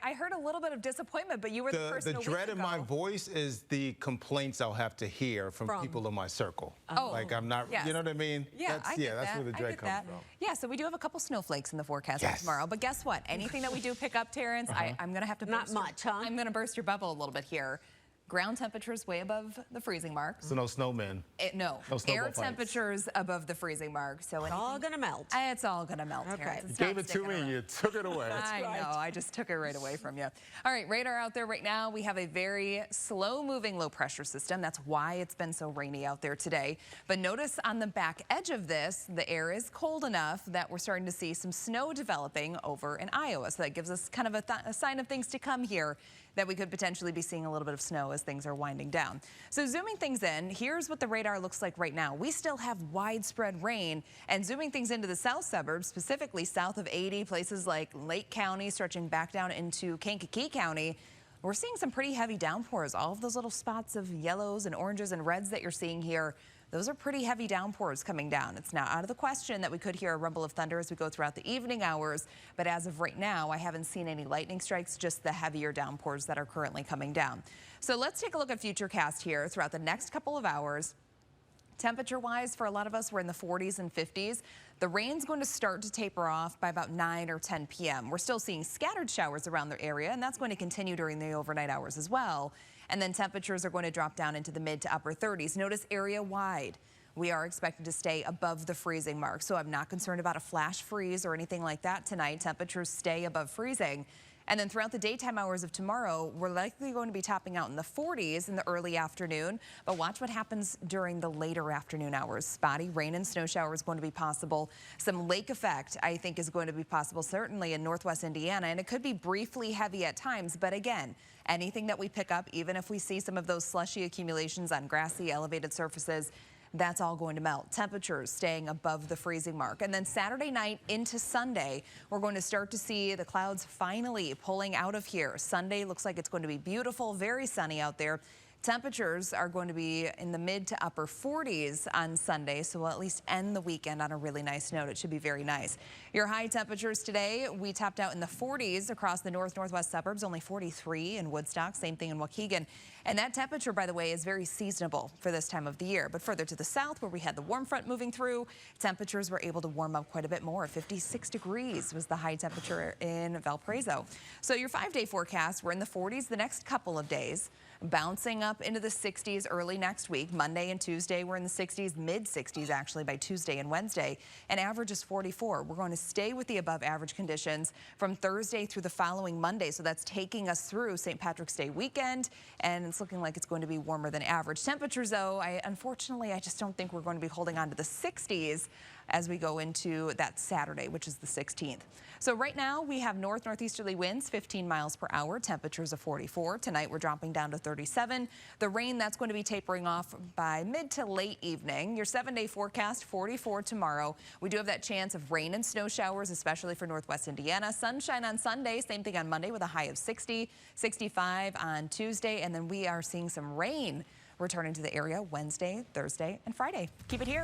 I heard a little bit of disappointment, but you were the person The dread in my voice is the complaints I'll have to hear from people in my circle. Oh, like I'm not, yes. you know what I mean? Yeah, that's where the dread comes from. Yeah, so we do have a couple snowflakes in the forecast for tomorrow, but guess what? Anything that we do pick up, Terrence, I'm going to have to Not much, huh? I'm going to burst your bubble a little bit here. Ground temperatures way above the freezing mark. So no snowmen. No air temperatures above the freezing mark. So it's all going to melt. It's all going to melt. Okay. You gave it to me and you took it away. I know. I just took it right away from you. All right, radar out there right now. We have a very slow-moving low-pressure system. That's why it's been so rainy out there today. But notice on the back edge of this, the air is cold enough that we're starting to see some snow developing over in Iowa. So that gives us kind of a sign of things to come here, that we could potentially be seeing a little bit of snow as things are winding down. So zooming things in, here's what the radar looks like right now. We still have widespread rain, and zooming things into the south suburbs, specifically south of 80, places like Lake County stretching back down into Kankakee County, we're seeing some pretty heavy downpours. All of those little spots of yellows and oranges and reds that you're seeing here, those are pretty heavy downpours coming down. It's now out of the question that we could hear a rumble of thunder as we go throughout the evening hours, but as of right now, I haven't seen any lightning strikes, just the heavier downpours that are currently coming down. So let's take a look at Futurecast here throughout the next couple of hours. Temperature-wise, for a lot of us, we're in the 40s and 50s. The rain's going to start to taper off by about 9 or 10 p.m. We're still seeing scattered showers around the area, and that's going to continue during the overnight hours as well. And then temperatures are going to drop down into the mid to upper 30s. Notice area-wide, we are expected to stay above the freezing mark. So I'm not concerned about a flash freeze or anything like that tonight. Temperatures stay above freezing. And then throughout the daytime hours of tomorrow, we're likely going to be topping out in the 40s in the early afternoon. But watch what happens during the later afternoon hours. Spotty rain and snow showers going to be possible. Some lake effect, I think, is going to be possible, certainly in northwest Indiana. And it could be briefly heavy at times. But again, anything that we pick up, even if we see some of those slushy accumulations on grassy, elevated surfaces, that's all going to melt. Temperatures staying above the freezing mark. And then Saturday night into Sunday, we're going to start to see the clouds finally pulling out of here. Sunday looks like it's going to be beautiful, very sunny out there. Temperatures are going to be in the mid to upper 40s on Sunday, so we'll at least end the weekend on a really nice note. It should be very nice. Your high temperatures today, we topped out in the 40s across the northwest suburbs, only 43 in Woodstock, same thing in Waukegan. And that temperature, by the way, is very seasonable for this time of the year. But further to the south, where we had the warm front moving through, temperatures were able to warm up quite a bit more. 56 degrees was the high temperature in Valparaiso. So your 5-day forecast, we're in the 40s the next couple of days, bouncing up into the 60s early next week. Monday and Tuesday, we're in the 60s, mid 60s actually by Tuesday and Wednesday. And average is 44. We're going to stay with the above average conditions from Thursday through the following Monday. So that's taking us through St. Patrick's Day weekend. And it's looking like it's going to be warmer than average. Temperatures, though, unfortunately, I just don't think we're going to be holding on to the 60s as we go into that Saturday, which is the 16th. So right now we have northeasterly winds, 15 miles per hour, temperatures of 44. Tonight we're dropping down to 37. The rain, that's going to be tapering off by mid to late evening. Your 7-day forecast, 44 tomorrow. We do have that chance of rain and snow showers, especially for northwest Indiana. Sunshine on Sunday, same thing on Monday with a high of 60, 65 on Tuesday. And then we are seeing some rain returning to the area Wednesday, Thursday, and Friday. Keep it here.